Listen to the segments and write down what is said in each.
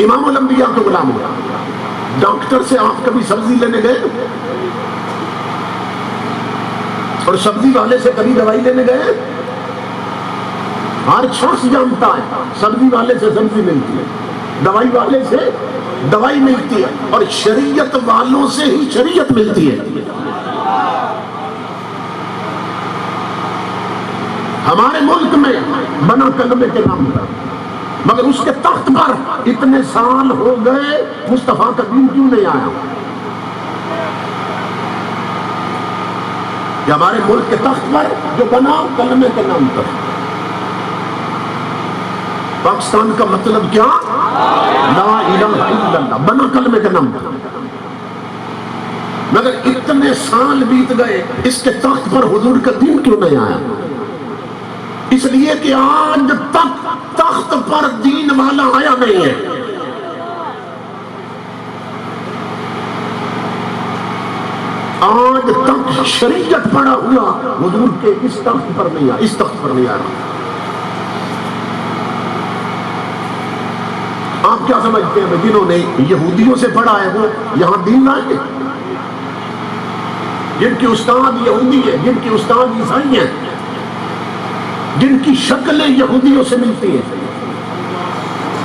امام الانبیاء کے غلام ہو. ڈاکٹر سے آپ کبھی سبزی لینے گئے؟ اور سبزی والے سے کبھی دوائی لینے گئے؟ ہر شخص جانتا ہے سبزی والے سے سبزی ملتی ہے، دوائی والے سے دوائی ملتی ہے، اور شریعت والوں سے ہی شریعت ملتی ہے. ہمارے ملک میں بنا کلمے کے نام پر، مگر اس کے تخت پر اتنے سال ہو گئے مصطفیٰ کا دین کیوں نہیں آیا؟ کہ ہمارے ملک کے تخت پر جو بنا کلمے کے نام پر. پاکستان کا مطلب کیا؟ لا الہ الا اللہ، بنا کلمے کے نام پر. مگر اتنے سال بیت گئے، اس کے تخت پر حضور کا دین کیوں نہیں آیا؟ اس لیے کہ آج تک تخت پر دین والا آیا نہیں ہے. آج تک شریعت پڑا ہوا حضور کے اس تخت پر نہیں آیا، اس تخت پر نہیں آیا. آپ کیا سمجھتے ہیں جنہوں نے یہودیوں سے پڑھا ہے وہ یہاں دین لائیں گے؟ جن کے استاد یہودی ہیں، جن کے استاد عیسائی ہیں، جن کی شکلیں یہودیوں سے ملتی ہیں،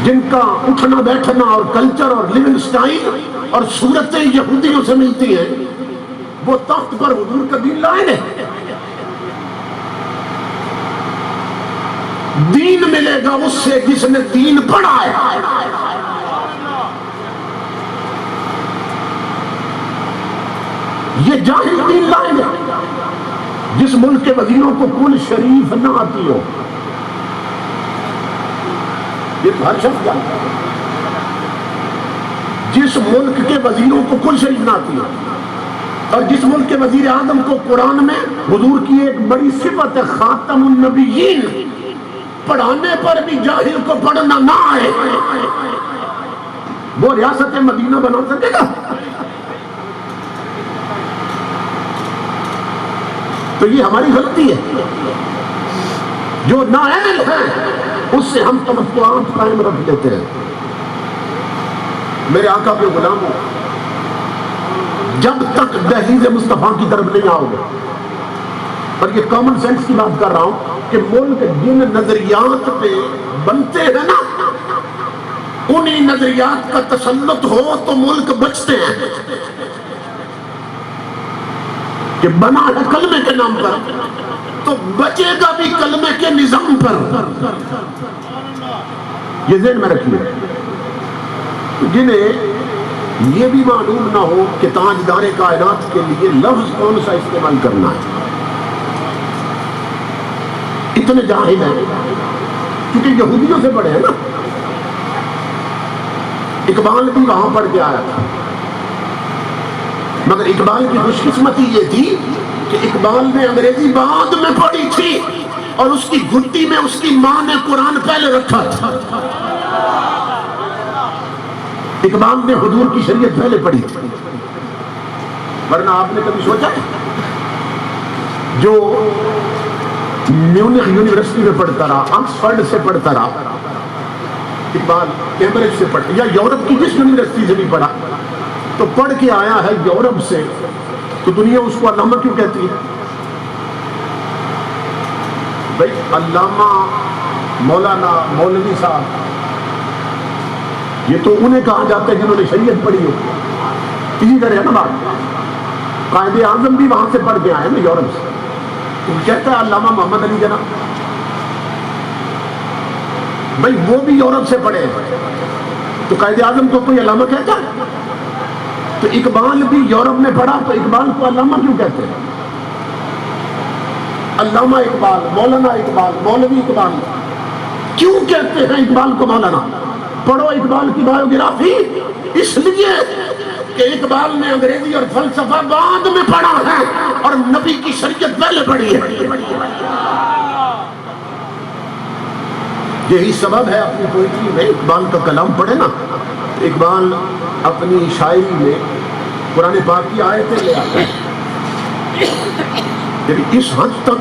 جن کا اٹھنا بیٹھنا اور کلچر اور لیونگ سٹائل اور صورتیں یہودیوں سے ملتی ہیں، وہ تخت پر حضور کا دین لائیں گے؟ دین ملے گا اس سے جس نے دین پڑھا ہے. یہ جاہل دین لائیں گے. جس ملک کے وزیروں کو کل شریف نہ آتی ہو، یہ تو ہر شخص جانتا ہے. جس ملک کے وزیروں کو کل شریف نہ آتی ہو، اور جس ملک کے وزیر اعظم کو قرآن میں حضور کی ایک بڑی صفت ہے خاتم النبیین، پڑھانے پر بھی جاہل کو پڑھنا نہ آئے، وہ ریاست مدینہ بنا سکے گا؟ تو یہ ہماری غلطی ہے. جو نااہل ہے اس سے ہم توقعات قائم رکھ دیتے ہیں. میرے آقا کے غلاموں، جب تک دہلیز مصطفیٰ کی طرف نہیں آؤ گے، اور یہ کامن سینس کی بات کر رہا ہوں کہ ملک جن نظریات پہ بنتے ہیں نا، انہی نظریات کا تسلط ہو تو ملک بچتے ہیں. کہ بنا ہے کلمے کے نام پر تو بچے گا بھی کلمے کے نظام پر. یہ ذہن میں رکھیے. جنہیں یہ بھی معلوم نہ ہو کہ تاجدار کائنات کے لیے لفظ کون سا استعمال کرنا ہے، اتنے جاہل ہیں کیونکہ یہودیوں سے پڑھے ہیں نا. اقبال بھی وہاں پڑھ کے آیا تھا، مگر اقبال کی خوش قسمتی یہ تھی کہ اقبال نے انگریزی بعد میں پڑھی تھی، اور اس کی گھٹی میں اس کی ماں نے قرآن پہلے رکھا تھا. اقبال نے حضور کی شریعت پہلے پڑھی تھی. ورنہ آپ نے کبھی سوچا جو میونخ یونیورسٹی میں پڑھتا رہا، آکسفورڈ سے پڑھتا رہا، اقبال کیمبرج سے پڑھتا، یا یورپ کی جس یونیورسٹی سے بھی پڑھا، تو پڑھ کے آیا ہے یورپ سے، تو دنیا اس کو علامہ کیوں کہتی ہے؟ بھائی علامہ مولانا مولوی صاحب یہ تو انہیں کہا جاتا ہے جنہوں نے شریعت پڑھی ہو. اسی طرح ہے نا بات. قائد اعظم بھی وہاں سے پڑھ کے آئے نا یورپ سے، تو کہتا ہے علامہ محمد علی جناح. بھائی وہ بھی یورپ سے پڑھے تو قائد اعظم کو کوئی علامہ کہتا ہے؟ تو اقبال بھی یورپ میں پڑھا تو اقبال کو علامہ کیوں کہتے ہیں؟ علامہ اقبال، مولانا اقبال، مولوی اقبال کیوں کہتے ہیں اقبال کو مولانا؟ پڑھو اقبال کی بایوگرافی، اس لیے کہ اقبال نے انگریزی اور فلسفہ بعد میں پڑھا ہے اور نبی کی شریعت پہلے پڑھی ہے. یہی سبب ہے اپنی پوئٹری میں اقبال کا کلام پڑھے نا، اقبال اپنی شاعری میں قرآن پاک کی آیتیں لے آتا ہے. لیکن اس حد تک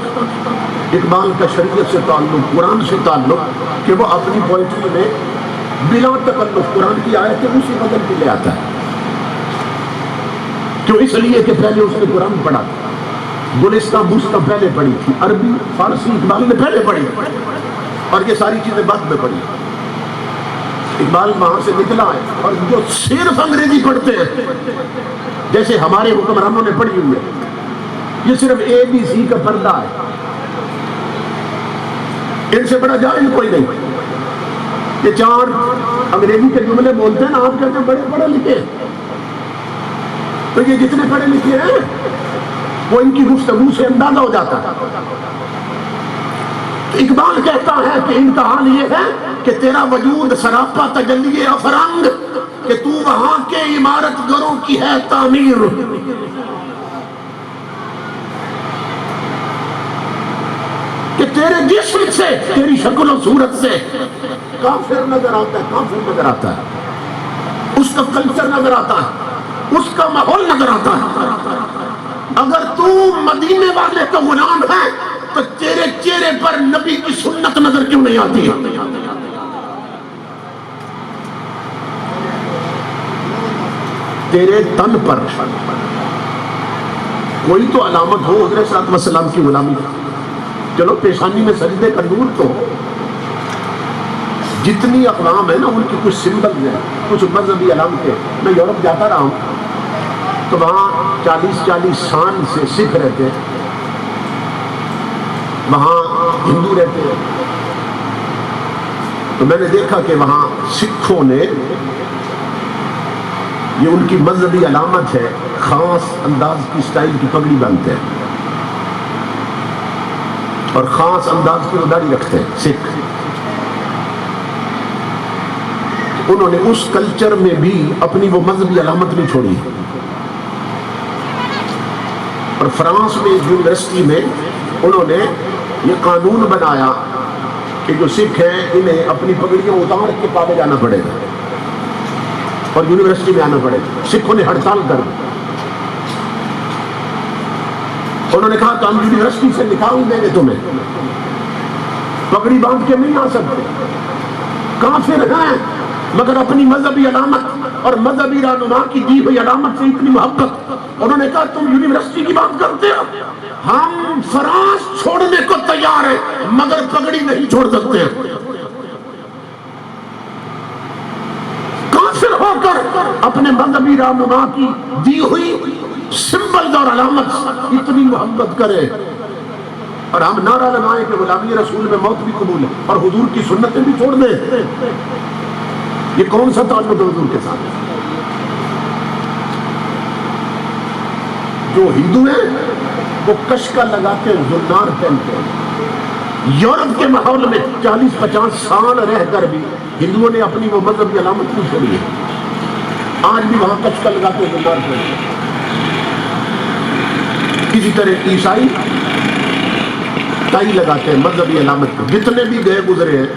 اقبال کا شریعت سے تعلق، قرآن سے تعلق، کہ وہ اپنی پوئٹری میں بلا تکلف قرآن کی آیتیں اسی بدل کے لے آتا ہے. کیوں؟ اس لیے کہ پہلے اس نے قرآن پڑھا تھا. گلستان بوستان پہلے پڑھی تھی، عربی فارسی اقبال نے پہلے پڑھی، اور یہ ساری چیزیں بعد میں پڑھی. اقبال وہاں سے نکلا ہے، اور جو صرف انگریزی پڑھتے ہیں جیسے ہمارے حکمرانوں نے پڑھی ہوئی ہے، یہ صرف ABC کا پردہ ہے. ان سے بڑا جاہل کوئی نہیں. یہ 4 انگریزی کے جملے بولتے ہیں نا، آپ کہتے ہیں بڑے پڑھے لکھے، تو یہ جتنے پڑھے لکھے ہیں وہ ان کی گفتگو سے اندازہ ہو جاتا ہے. اقبال کہتا ہے کہ ان کا حال یہ ہے کہ تیرا وجود سراپا تجلی افرنگ، کہ تو وہاں کے عمارت گروں کی ہے تعمیر. کہ تیرے جسم سے، تیری شکل و صورت سے کافر نظر آتا ہے، کافر نظر آتا ہے، اس کا کلچر نظر آتا ہے، اس کا ماحول نظر آتا ہے. اگر تو مدینے والے کا غلام ہے تو تیرے چہرے پر نبی کی سنت نظر کیوں نہیں آتی ہے؟ تیرے تن پر کوئی تو علامت ہو حضرت صلی اللہ علیہ وسلم کی غلامی. چلو پیشانی میں سجدے کا نور تو ہو. جتنی اقوام ہے نا ان کی کچھ سمبل ہیں، کچھ مذہبی علامتیں. میں یورپ جاتا رہا ہوں تو وہاں 40 سال سے سکھ رہتے ہیں، وہاں ہندو رہتے ہیں. تو میں نے دیکھا کہ وہاں سکھوں نے، یہ ان کی مذہبی علامت ہے، خاص انداز کی سٹائل کی پگڑی باندھتے ہیں اور خاص انداز کی داڑھی رکھتے ہیں سکھ. انہوں نے اس کلچر میں بھی اپنی وہ مذہبی علامت نہیں چھوڑی. اور فرانس میں ایک یونیورسٹی میں انہوں نے یہ قانون بنایا کہ جو سکھ ہیں انہیں اپنی پگڑیاں اتار کے پاوے جانا پڑے گا اور یونیورسٹی میں آنا پڑے گا. سکھوں نے ہڑتال کر دی. انہوں نے کہا کہ ہم یونیورسٹی سے نکال دیں گے تمہیں، پگڑی باندھ کے نہیں آ سکتے. کافر ہیں مگر اپنی مذہبی علامت اور مذہبی رہنما کی دی ہوئی علامت سے اتنی محبت. انہوں نے کہا تم یونیورسٹی کی بات کرتے ہو، ہم فرانس چھوڑنے کو تیار ہیں مگر پگڑی نہیں چھوڑ سکتے ہیں. کافر ہو کر اپنے مذہبی رہنما کی دی ہوئی سمبل اور علامت اتنی محبت کرے، اور ہم نعرہ لگائیں کہ غلامی رسول میں موت بھی قبول ہے اور حضور کی سنتیں بھی چھوڑ دیں. یہ کون سا تعلق ہے حضور کے ساتھ؟ جو ہندو ہیں وہ کشکا لگاتے ہیں، زنار پہنتے ہیں. یورپ کے ماحول میں 40-50 سال رہ کر بھی ہندوؤں نے اپنی وہ مذہبی علامت نہیں چھوڑی ہے. آج بھی وہاں کشکا لگاتے ہیں، زنار پہنتے ہیں. اسی طرح عیسائی ٹائی لگاتے ہیں مذہبی علامت کو. جتنے بھی گئے گزرے ہیں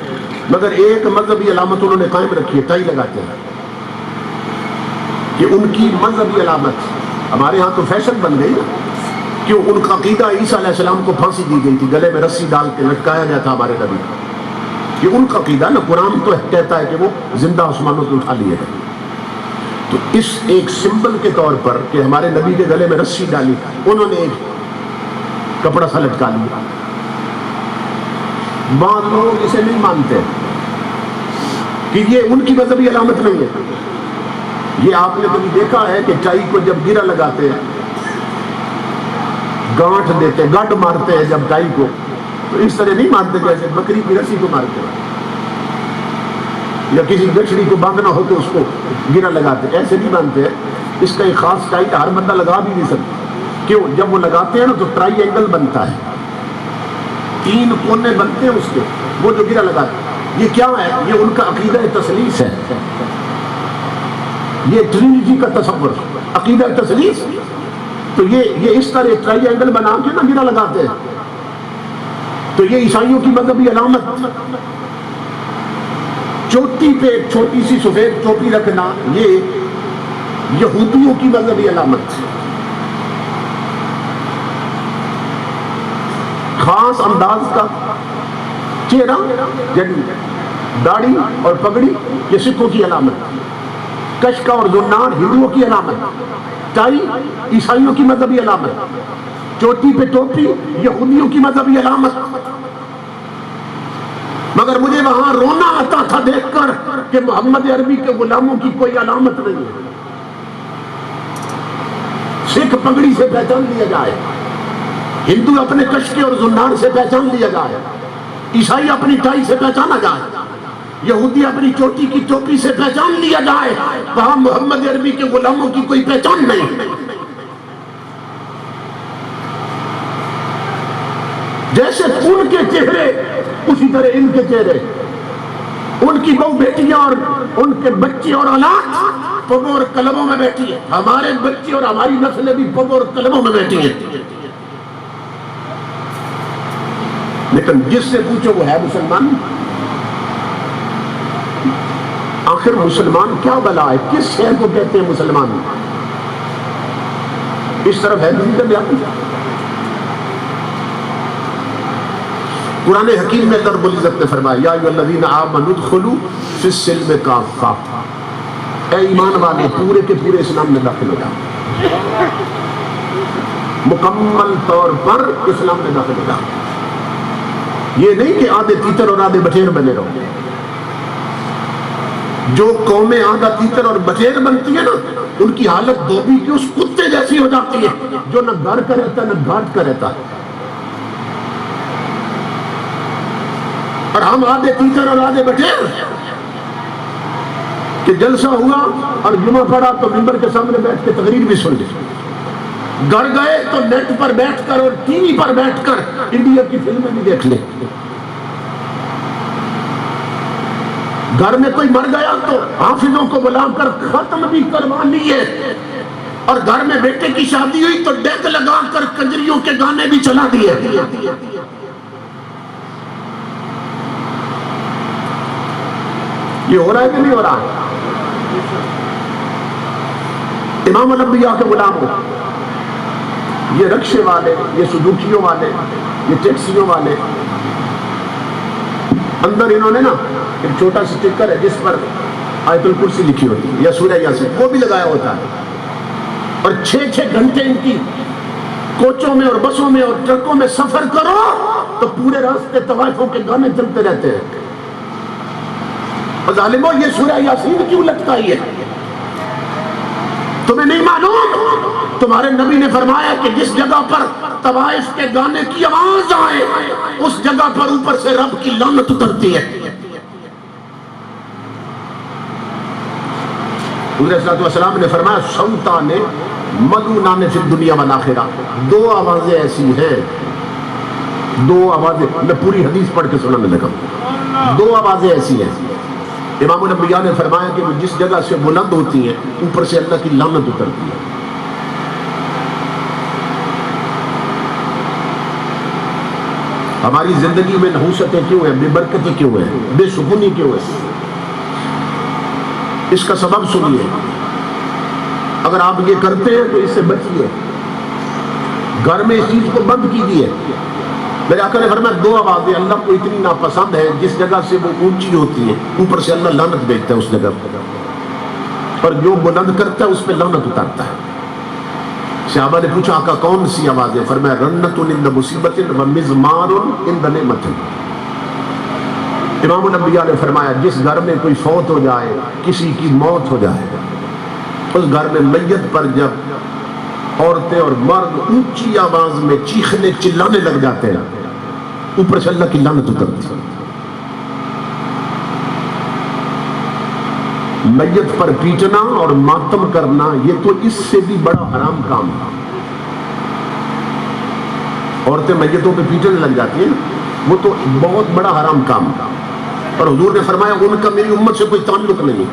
مگر ایک مذہبی علامت انہوں نے قائم رکھی ہے، ٹائی لگاتے ہیں کہ ان کی مذہبی علامت. ہمارے ہاں تو فیشن بن گئی نا، کیوں؟ ان کا عقیدہ عیسیٰ علیہ السلام کو پھانسی دی گئی تھی، گلے میں رسی ڈال کے لٹکایا گیا تھا ہمارے نبی. یہ ان کا عقیدہ نا. قرآن تو کہتا ہے کہ وہ زندہ آسمانوں سے اٹھا لیے گئے. تو اس ایک سمبل کے طور پر کہ ہمارے نبی کے گلے میں رسی ڈالی، انہوں نے ایک کپڑا سا لٹکا لیا. بعض لوگ اسے نہیں مانتے کہ یہ ان کی مذہبی علامت نہیں ہے. یہ آپ نے کبھی دیکھا ہے کہ ٹائی کو جب گرا لگاتے ہیں، گانٹھ دیتے، گڈ مارتے ہیں جب ٹائی کو، تو اس طرح نہیں مارتے جیسے بکری کی رسی کو مارتے ہیں یا کسی گچھڑی کو باندھنا ہو تو اس کو گرا لگاتے. ایسے نہیں باندھتے ہیں. اس کا ایک خاص ٹائٹ ہر بندہ لگا بھی نہیں سکتا. کیوں؟ جب وہ لگاتے ہیں نا تو ٹرائی اینگل بنتا ہے، 3 کونے بنتے ہیں اس کے، وہ جو گرا لگاتے ہیں. یہ کیا ہے؟ یہ ان کا عقیدہ تثلیث ہے. یہ ٹرینیٹی کا تصور، عقیدہ تثلیث. تو یہ اس طرح ٹرائی اینگل بنا کے نا گرا لگاتے ہیں. تو یہ عیسائیوں کی مذہبی علامت. چوٹی پہ ایک چھوٹی سی سفید ٹوپی رکھنا، یہ یہودیوں کی مذہبی علامت. خاص انداز کا چہرہ، یعنی داڑھی اور پگڑی یہ سکھوں کی علامت، کشکا اور زنار ہندوؤں کی علامت، ٹائی عیسائیوں کی مذہبی علامت، چوٹی پہ ٹوپی یہودیوں کی مذہبی علامت. مگر مجھے وہاں رونا آتا تھا دیکھ کر کہ محمد عربی کے غلاموں کی کوئی علامت نہیں ہے. سکھ پگڑی سے پہچان لیا جائے، ہندو اپنے کشکے اور زنار سے پہچان لیا جائے، عیسائی اپنی ٹائی سے پہچانا جائے، یہودی اپنی چوٹی کی ٹوپی سے پہچان لیا جائے، وہاں محمد عربی کے غلاموں کی کوئی پہچان نہیں. جیسے ان کے چہرے اسی طرح ان کے چہرے، ان کی بہو بیٹیاں اور ان کے بچے اور اولاد پگوں اور قلموں میں بیٹھی ہے. ہمارے بچے اور ہماری نسلیں بھی پگوں اور قلموں میں بیٹھی ہیں. لیکن جس سے پوچھو وہ ہے مسلمان. آخر مسلمان کیا بلا ہے؟ کس شہر کو کہتے ہیں مسلمان؟ اس طرف ہے قرآن حکیم میں رب العزت نے فرمایا یا ایھا الذین آمنوا ادخلوا فی السلم کافہ، اے ایمان والے پورے کے پورے اسلام میں داخل ہو جاؤ، مکمل طور پر اسلام میں داخل ہو جاؤ. یہ نہیں کہ آدھے تیتر اور آدھے بٹیر بنے رہو. جو قومیں آدھا تیتر اور بٹیر بنتی ہیں نا، ان کی حالت دھوبی کی اس کتے جیسی ہو جاتی ہے جو نہ گھر کا رہتا نہ گھاٹ کا رہتا ہے. اور ہم آدھے تیتر اور آدھے بٹیر کہ جلسہ ہوا اور جمعہ پڑا تو ممبر کے سامنے بیٹھ کے تقریر بھی سن لی، گھر گئے تو نیٹ پر بیٹھ کر اور ٹی وی پر بیٹھ کر انڈیا کی فلمیں بھی دیکھ لیں. گھر میں کوئی مر گیا تو حافظوں کو بلا کر ختم بھی کروا لیے، اور گھر میں بیٹے کی شادی ہوئی تو ڈیک لگا کر کنجریوں کے گانے بھی چلا دیے. یہ ہو رہا ہے کہ نہیں ہو رہا؟ امام الانبیاء کے غلاموں، یہ رکشے والے، یہ سزوکیوں والے، یہ ٹیکسیوں والے، اندر انہوں نے نا ایک چھوٹا سا اسٹکر ہے جس پر آیت الکرسی لکھی ہوتی ہے یا سورہ یاسین، وہ بھی لگایا ہوتا ہے. اور 6 گھنٹے ان کی کوچوں میں اور بسوں میں اور ٹرکوں میں سفر کرو تو پورے راستے طوائفوں کے گانے چلتے رہتے ہیں. اور ظالمو یہ سورہ یاسین کیوں لٹکائی ہے؟ تمہیں نہیں معلوم؟ تمہارے نبی نے فرمایا کہ جس جگہ پر طوائف کے گانے کی آواز آئے اس جگہ پر اوپر سے رب کی لعنت اترتی ہے. حضور صلی اللہ علیہ وسلم نے فرمایا صوتان ملعونان فی الدنیا والآخرہ، 2 آوازیں ایسی ہیں، 2 آوازیں، میں پوری حدیث پڑھ کے سنانے لگا. 2 آوازیں ایسی ہیں. امام الانبیاء نے فرمایا کہ وہ جس جگہ سے بلند ہوتی ہیں اوپر سے اللہ کی لعنت اترتی ہے. ہماری زندگی میں نحوستیں کیوں ہیں، بے برکتیں کیوں ہیں، بے سکونی کیوں ہے؟ اس کا سبب سنیے. اگر آپ یہ کرتے ہیں تو اس سے بچیے. گھر میں اس چیز کو بند کیجیے. میرے آقا نے فرمایا 2 آوازیں اللہ کو اتنی ناپسند ہے، جس جگہ سے وہ اونچی ہوتی ہے اوپر سے اللہ لعنت بھیجتا ہے اس جگہ پر، اور جو بلند کرتا ہے اس پہ لعنت اتارتا ہے. صحابہ نے پوچھا آقا کون سی آوازیں؟ فرمایا رنت عند مصیبت و مزمار عند نعمت. امام الانبیاء نے فرمایا جس گھر میں کوئی فوت ہو جائے، کسی کی موت ہو جائے، اس گھر میں میت پر جب عورتیں اور مرد اونچی آواز میں چیخنے چلانے لگ جاتے ہیں اوپر سے اللہ کی لعنت اترتی ہے. میت پر پیٹنا اور ماتم کرنا یہ تو اس سے بھی بڑا حرام کام ہے. عورتیں میتوں پہ پیٹنے لگ جاتی ہیں، وہ تو بہت بڑا حرام کام ہے. اور حضور نے فرمایا ان کا میری امت سے کوئی تعلق نہیں.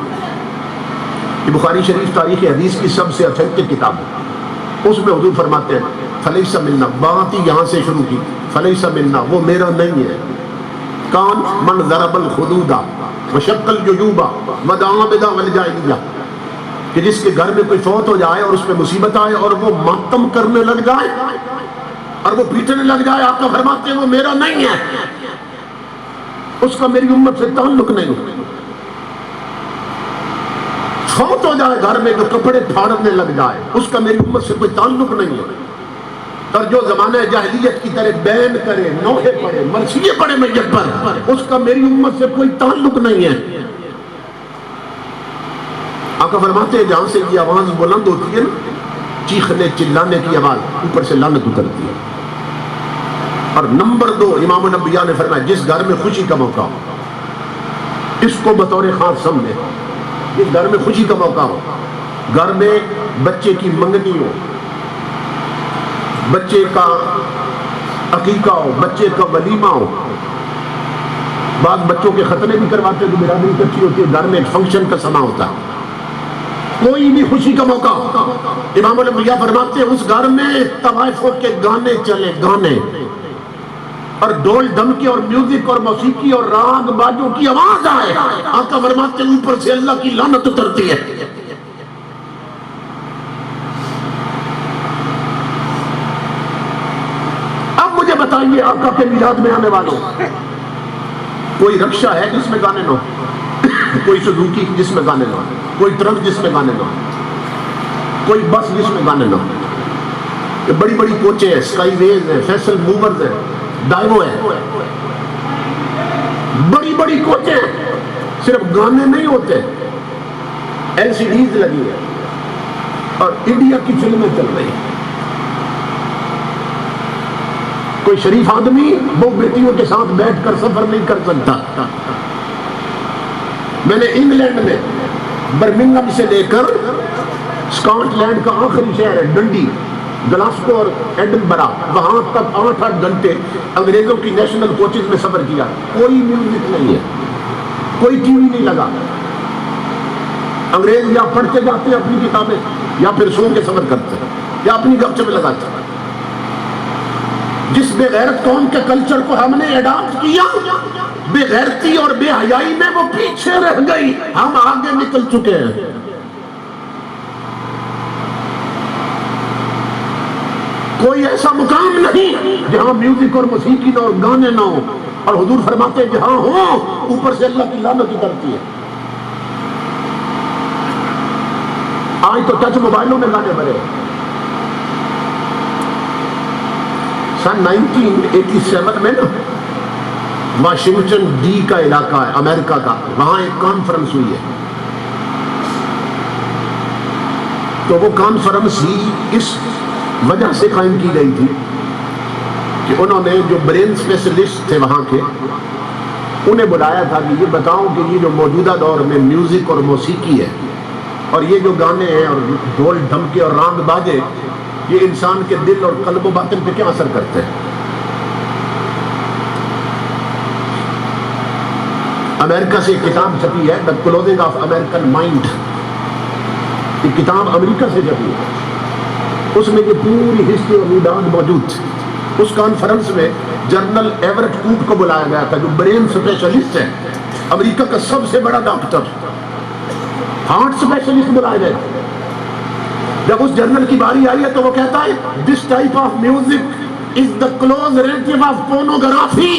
یہ بخاری شریف تاریخ حدیث کی سب سے اتھینٹک کتاب ہے. اس میں حضور فرماتے ہیں فلیس منا، بات ہی یہاں سے شروع کی، فلیس منا وہ میرا نہیں ہے. کون؟ من ضرب الخدود وشق الجیوب ودعا بدعوى الجاہلیہ، کہ جس کے گھر میں کوئی فوت ہو جائے اور اس پہ مصیبت آئے اور وہ ماتم کرنے لگ جائے اور وہ پیٹنے لگ جائے، آپ کا فرماتے ہیں وہ میرا نہیں ہے. اس کا میری امت سے تعلق نہیں ہوتا. فوت ہو جائے گھر میں جو کپڑے پھاڑنے لگ جائے, اس کا میری امت سے کوئی تعلق نہیں ہے. اور جو زمانہ جاہلیت کی طرح بین کرے, نوحے پڑے, مرثیے پڑے میت پر, اس کا میری امت سے کوئی تعلق نہیں ہے. آقا فرماتے ہیں جہاں سے یہ آواز بلند ہوتی ہے نا, چیخنے چلانے کی آواز, اوپر سے لعنت اترتی ہے. اور نمبر 2, امام الانبیاء نے فرمایا جس گھر میں خوشی کا موقع ہو, اس کو بطور خاص سمجھے. جس گھر میں خوشی کا موقع ہو, گھر میں بچے کی منگنی ہو, بچے کا عقیقہ ہو, بچے کا ولیمہ ہو, بعض بچوں کے ختنے بھی کرواتے ہیں تو برادری اکٹھی ہوتی ہے, گھر میں ایک فنکشن کا سما ہوتا ہے, کوئی بھی خوشی کا موقع ہو, امام الانبیاء فرماتے ہیں اس گھر میں طوائفوں کے گانے چلے, گانے اور ڈول ڈھمکے اور میوزک اور موسیقی اور راگ باجوں کی آواز آئے, آقا فرماتے ہیں اوپر سے اللہ کی لعنت اترتی ہے. اب مجھے بتائیے آقا کے میلاد میں آنے والوں, کوئی رکشہ ہے جس میں گانے نہ ہو, کوئی سزوکی جس میں گانے نہ ہو, کوئی ٹرک جس میں گانے نہ ہو, کوئی بس جس میں گانے نہ ہو. یہ بڑی بڑی کوچیں ہیں, اسکائی ویز ہیں, فیصل موورز ہیں, ڈائیو ہے, بڑی بڑی کوچیں, صرف گانے نہیں ہوتے, ایل سی ڈیز لگی ہے اور انڈیا کی فلمیں چل رہی ہیں. کوئی شریف آدمی وہ بیٹیوں کے ساتھ بیٹھ کر سفر نہیں کر سکتا. میں نے انگلینڈ میں برمنگھم سے لے کر اسکاٹ لینڈ کا آخری شہر ہے ڈنڈی, گلاسکو اور ایڈنبرا, وہاں تک 8-8 گھنٹے انگریزوں کی نیشنل کوچز میں سفر کیا. کوئی میوزک نہیں ہے, کوئی ٹی وی نہیں لگا. انگریز یا پڑھتے جاتے اپنی کتابیں, یا پھر سو کے سفر کرتے, یا اپنی گپ شپ لگاتے. جس بے غیرت قوم کے کلچر کو ہم نے اڈاپٹ کیا, بے غیرتی اور بے حیائی میں وہ پیچھے رہ گئی, ہم آگے نکل چکے ہیں. کوئی ایسا مقام نہیں جہاں میوزک اور موسیقی اور گانے نہ ہو, اور حضور فرماتے ہیں جہاں ہو اوپر سے اللہ کی لعنت اترتی ہے. آج تو ٹچ موبائلوں میں گانے بنے. سن 1987 میں نا واشنگٹن ڈی کا علاقہ ہے امریکہ کا, وہاں ایک کانفرنس ہوئی ہے. تو وہ کانفرنس ہی اس وجہ سے قائم کی گئی تھی کہ انہوں نے جو برین اسپیشلسٹ تھے وہاں کے, انہیں بلایا تھا کہ یہ بتاؤ کہ یہ جو موجودہ دور میں میوزک اور موسیقی ہے اور یہ جو گانے ہیں اور ڈھول ڈھمکے اور رانگ باجے, یہ انسان کے دل اور قلب و باطن پہ کیا اثر کرتے ہیں. امریکہ سے ایک کتاب چھپی ہے, the closing of American mind, یہ کتاب امریکہ سے چھپی ہے. اس میں یہ پوری ہسٹری اور ویڈان موجود تھی. اس کانفرنس میں جنرل ایورٹ کوٹ کو بلایا گیا تھا جو برین اسپیشلسٹ ہے, امریکہ کا سب سے بڑا ڈاکٹر, ہارٹ اسپیشلسٹ بلائے گئے. جب اس جنرل کی باری آئی ہے تو وہ کہتا ہے this type of music is the close relative of pornography.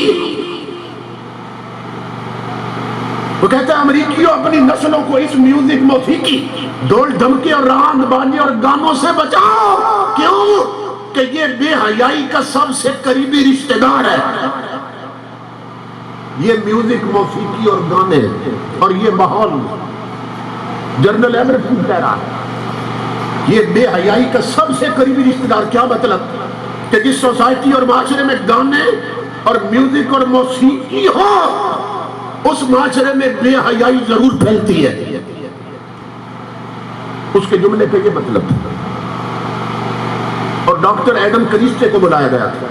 وہ کہتا ہے امریکیوں اپنی نسلوں کو اس میوزک موسیقی ڈھول ڈھمکے اور رانگ باجے اور گانوں سے بچاؤ. کیوں کہ یہ بے حیائی کا سب سے قریبی رشتہ دار ہے. یہ میوزک موسیقی اور گانے اور یہ ماحول, جنرل ایورٹ کوٹ کہہ رہا ہے, یہ بے حیائی کا سب سے قریبی رشتہ دار. کیا مطلب کہ جس سوسائٹی اور معاشرے میں گانے اور میوزک اور موسیقی ہو اس معاشرے میں بے حیائی ضرور پھیلتی ہے. اس کے جملے کا یہ مطلب. اور ڈاکٹر ایڈم کریسٹے کو بلایا گیا تھا,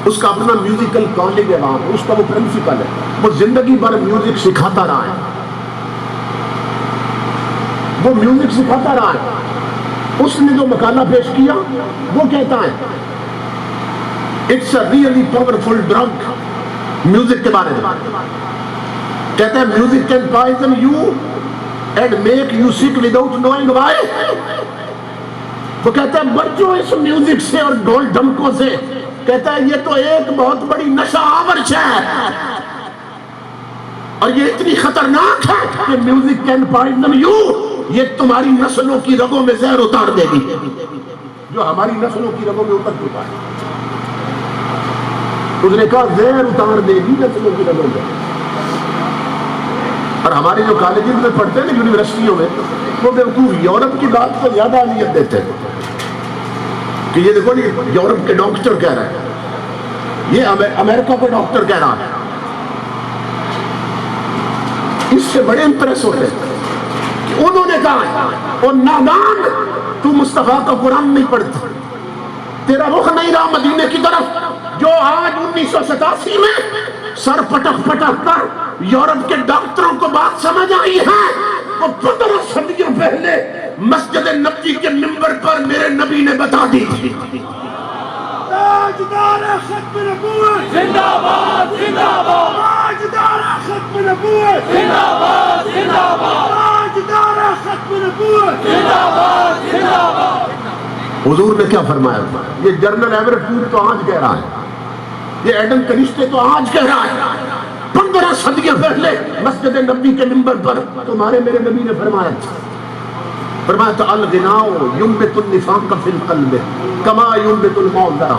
اس کا اپنا میوزیکل کالج ہے وہاں, اس کا وہ پرنسپل ہے, وہ زندگی بھر میوزک سکھاتا رہا ہے, وہ میوزک سکھاتا رہا ہے. اس نے جو مقالہ پیش کیا وہ کہتا ہے it's a really powerful drug. Music کے بارے میں کہتا ہے music can poison you and make you sick without knowing why. وہ کہتا ہے بچوں اس میوزک سے اور ڈھول ڈھمکوں سے, کہتا ہے یہ تو ایک بہت بڑی نشہ آور ہے. اور یہ اتنی خطرناک ہے کہ میوزک کین پوائزن یو، یہ تمہاری نسلوں کی رگوں میں زہر اتار دے گی، جو ہماری نسلوں کی رگوں میں اتر چکا ہے۔ اس نے کہا زہر اتار دے گی نسلوں کی رگوں میں۔ اور ہمارے جو کالجز میں پڑھتے ہیں نا، یونیورسٹیوں میں، وہ بیوقوف یورپ کی بات کو زیادہ اہمیت دیتے ہیں کہ یہ دیکھو یہ یورپ کے ڈاکٹر کہہ رہے ہیں، یہ امریکہ کا ڈاکٹر کہہ رہا ہے، اس سے بڑے امپریس ہوتے ہیں کہ انہوں نے کہا اور نادان تو مصطفیٰ کا قرآن نہیں پڑھتا، تیرا رخ نہیں رہا مدینے کی طرف۔ جو آج 1987 میں سر پٹک پٹک کر یورپ کے ڈاکٹروں کو بات سمجھ آئی ہے، وہ 15 صدیوں پہلے مسجد نبوی کے منبر پر میرے نبی نے بتا دی تھی۔ تاجدار ختم نبوت زندہ باد زندہ باد، تاجدار ختم نبوت زندہ باد زندہ باد، تاجدار ختم نبوت زندہ باد زندہ باد۔ حضور نے کیا فرمایا؟ یہ جنرل ایوریٹ فوڈ تو آج کہہ رہا ہے، یہ ایڈم کنشتے تو آج کہہ رہا ہے، 15 صدیوں پہلے مسجد نبوی کے منبر پر تمہارے میرے نبی نے فرمایا تھا۔ فرمایا تو الغناء ينبت النفاق في القلب كما ينبت الماء الزرع۔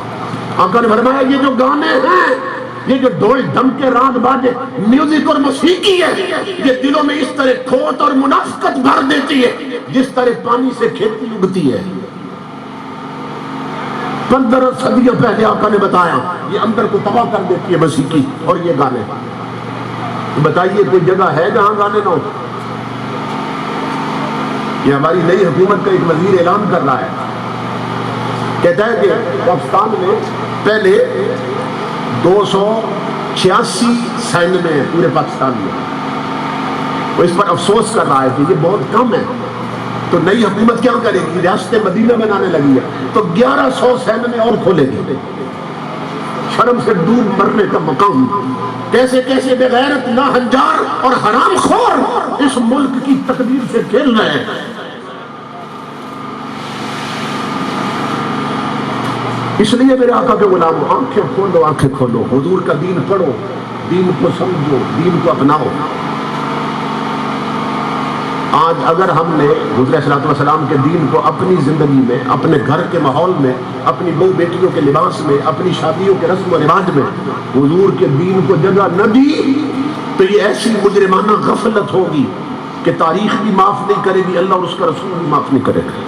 آقا نے فرمایا یہ جو گانے ہیں، یہ جو ڈھول ڈھم کے راگ باجے، میوزک اور موسیقی ہے، یہ دلوں میں اس طرح کھوٹ اور منافقت بھر دیتی ہے جس طرح پانی سے کھیتی اگتی ہے۔ 15 صدیوں پہلے آقا نے بتایا یہ اندر کو تباہ کر دیتی ہے موسیقی اور یہ گانے۔ بتائیے کوئی جگہ ہے جہاں گانے نہ ہو؟ یہ ہماری نئی حکومت کا ایک وزیر اعلان کر رہا ہے، کہتا ہے کہ پاکستان میں پہلے 286 سینمے ہیں پورے پاکستان میں، وہ اس پر افسوس کر رہا ہے کہ یہ بہت کم ہے، تو نئی حکومت کیا کرے گی؟ ریاست مدینہ بنانے لگی ہے تو 1100 سینمے اور کھولے گی۔ شرم سے ڈوب مرنے کا مقام۔ کیسے کیسے بغیرت ناہنجار اور حرام خور اس ملک کی تقدیر سے کھیل رہے ہیں۔ اس لیے میرے آقا کے غلاموں، آنکھیں کھولو آنکھیں کھولو، حضور کا دین پڑھو، دین کو سمجھو، دین کو اپناؤ۔ آج اگر ہم نے حضور صلی اللہ علیہ وسلم کے دین کو اپنی زندگی میں، اپنے گھر کے ماحول میں، اپنی بہو بیٹیوں کے لباس میں، اپنی شادیوں کے رسم و رواج میں حضور کے دین کو جگہ نہ دی تو یہ ایسی مجرمانہ غفلت ہوگی کہ تاریخ بھی معاف نہیں کرے گی، اللہ اور اس کا رسول بھی معاف نہیں کرے گا۔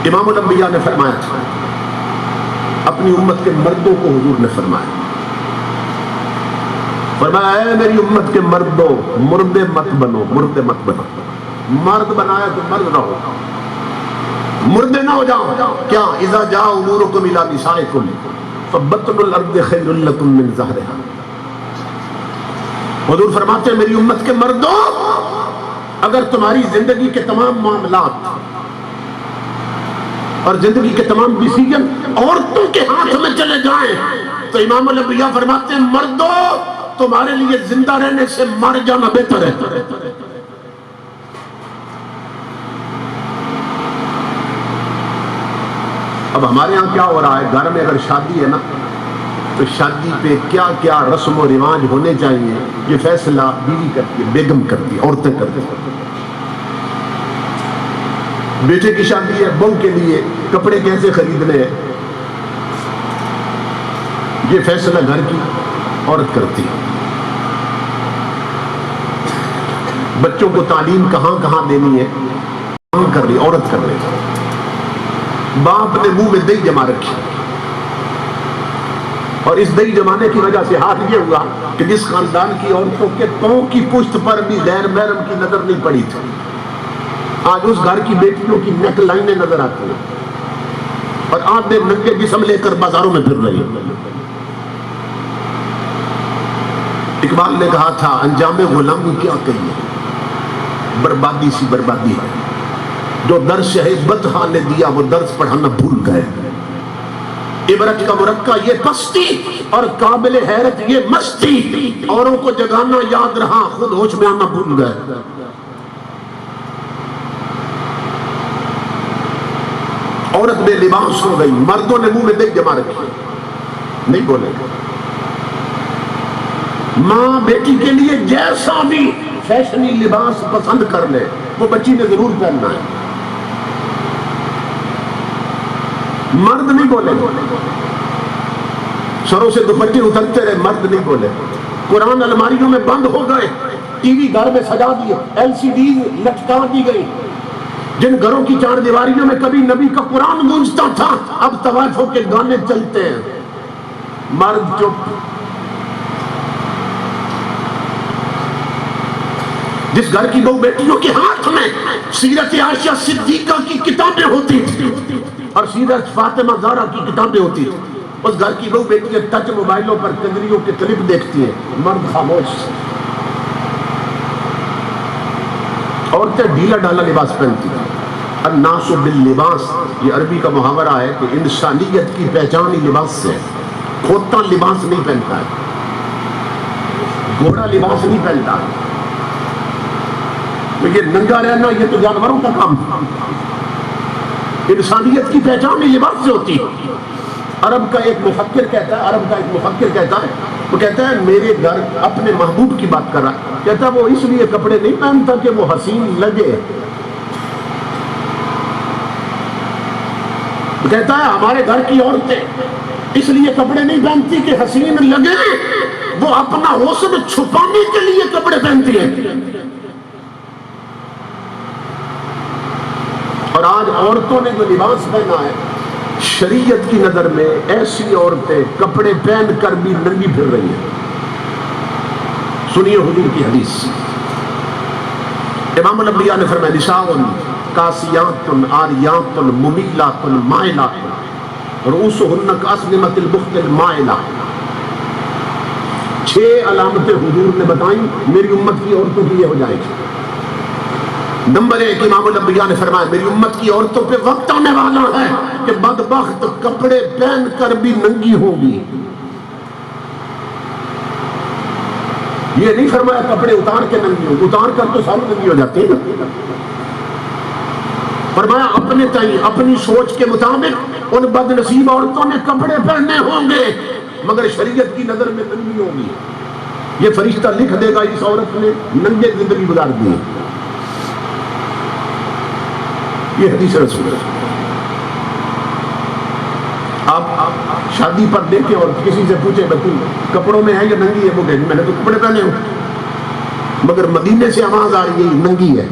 امام الانبیاء نے فرمایا تھا، اپنی امت کے مردوں کو حضور نے فرمایا اے میری امت کے مردوں، مردے مت بنو، مردے مت بنو۔ مرد بنایا تو مرد رہو، مردے نہ ہو جاؤ۔ کیا اذا جاء امورکم الی نسائکم فبطن الارض خیر لکم من ظہرها۔ حضور فرماتے ہیں میری امت کے مردوں، اگر تمہاری زندگی کے تمام معاملات اور زندگی کے تمام ڈیسیجن عورتوں کے ہاتھ میں چلے جائیں تو امام الانبیاء فرماتے ہیں مردوں تمہارے لیے زندہ رہنے سے مر جانا بہتر ہے۔ اب ہمارے ہاں کیا ہو رہا ہے، گھر میں اگر شادی ہے نا تو شادی پہ کیا کیا رسم و رواج ہونے چاہیے یہ فیصلہ بیوی کرتی ہے، بیگم کرتی ہے، عورتیں کرتی ہیں۔ بیٹے کی شادی ہے، بہو کے لیے کپڑے کیسے خریدنے ہیں یہ فیصلہ گھر کی عورت کرتی ہے۔ بچوں کو تعلیم کہاں کہاں دینی ہے کہاں کر رہی عورت کر رہی۔ باپ نے منہ میں دہی جما رکھی اور اس دہی جمانے کی وجہ سے حال یہ ہوا کہ جس خاندان کی عورتوں کے پاؤں کی پشت پر بھی غیر محرم کی نظر نہیں پڑی تھی، آج اس گھر کی بیٹیوں کی نیک لائنیں نظر آتی ہیں اور آدھے ننگے جسم لے کر بازاروں میں پھر رہی ہیں۔ اقبال نے کہا تھا انجام غلامی کیا کہیے، بربادی سی بربادی ہے، جو درس ہے بدہا نے دیا وہ درس پڑھانا بھول گئے۔ عبرت کا مرقع یہ پستی اور قابل حیرت یہ مستی، اوروں کو جگانا یاد رہا خود ہوش میں آنا بھول گئے۔ عورت بے لباس ہو گئی، مردوں نے منہ میں دیکھ جما رکھی، نہیں بولے ماں بیٹی کے لیے جیسا بھی فیشنی لباس پسند کر لے وہ بچی نے ضرور پہننا ہے. مرد نہیں بولے, سروں سے دوپٹے اترتے رہے, مرد نہیں بولے. قرآن الماریوں میں بند ہو گئے, ٹی وی گھر میں سجا دیے, ایل سی ڈی لٹکا دی گئی. جن گھروں کی چار دیواریوں میں کبھی نبی کا قرآن گونجتا تھا اب طوائفوں کے گانے چلتے ہیں. مرد چپ. جس گھر کی بہو بیٹیوں کے ہاتھ میں سیرت عائشہ صدیقہ کی کتابیں ہوتی تھی اور سیرت فاطمہ زہرا کی کتابیں ہوتی تھی, اس گھر کی بہو بیٹیاں ٹچ موبائلوں پر کنجریوں کے کلپ دیکھتی ہیں, مرد خاموش. عورتیں ڈھیلا ڈھالا لباس پہنتی ہیں. الناس باللباس, یہ عربی کا محاورہ ہے کہ انسانیت کی پہچان ہی لباس سے ہے. کھوتا لباس نہیں پہنتا ہے, گھوڑا لباس نہیں پہنتا ہے. تو یہ ننگا رہنا یہ تو جانوروں کا کام. انسانیت کی پہچان ہی لباس سے ہوتی ہے. عرب کا ایک مفکر کہتا ہے, وہ کہتا ہے میرے گھر اپنے محبوب کی بات کر رہا ہے, کہتا ہے وہ اس لیے کپڑے نہیں پہنتا کہ وہ حسین لگے. کہتا ہے ہمارے گھر کی عورتیں اس لیے کپڑے نہیں پہنتی کہ حسین لگے, وہ اپنا حسن چھپانے کے لیے کپڑے پہنتی ہیں. اور آج عورتوں نے جو لباس پہنا ہے شریعت کی نظر میں ایسی عورتیں کپڑے پہن کر بھی ننگی پھر رہی ہیں. سنیے حضور کی حدیث. امام الانبیاء نے فرمایا نساء کاسیات عاریات ممیلات مائلات رؤوسہن کاسنمۃ البخت المائلہ. 6 علامتیں حضور نے بتائیں میری امت کی عورتوں کی یہ ہو جائے گی. نمبر 1, امام الانبیاء نے فرمایا میری امت کی عورتوں پہ وقت آنے والا ہے کہ بدبخت کپڑے پہن کر بھی ننگی ہوگی. یہ نہیں فرمایا کپڑے اتار کے ننگی ہوگی, اتار کر تو سب ننگی ہو جاتے ہیں. فرمایا اپنے تئیں اپنی سوچ کے مطابق ان بد نصیب عورتوں نے کپڑے پہننے ہوں گے مگر شریعت کی نظر میں ننگی ہوگی. یہ فرشتہ لکھ دے گا اس عورت نے ننگے زندگی گزار دی. یہ حدیث رسول ہے. آپ شادی پر دیکھیں اور کسی سے پوچھیں بھائی کپڑوں میں ہے یا ننگی ہے, وہ کہیں میں نے تو کپڑے پہنے ہوں, مگر مدینے سے آواز آ رہی ہے ننگی ہے.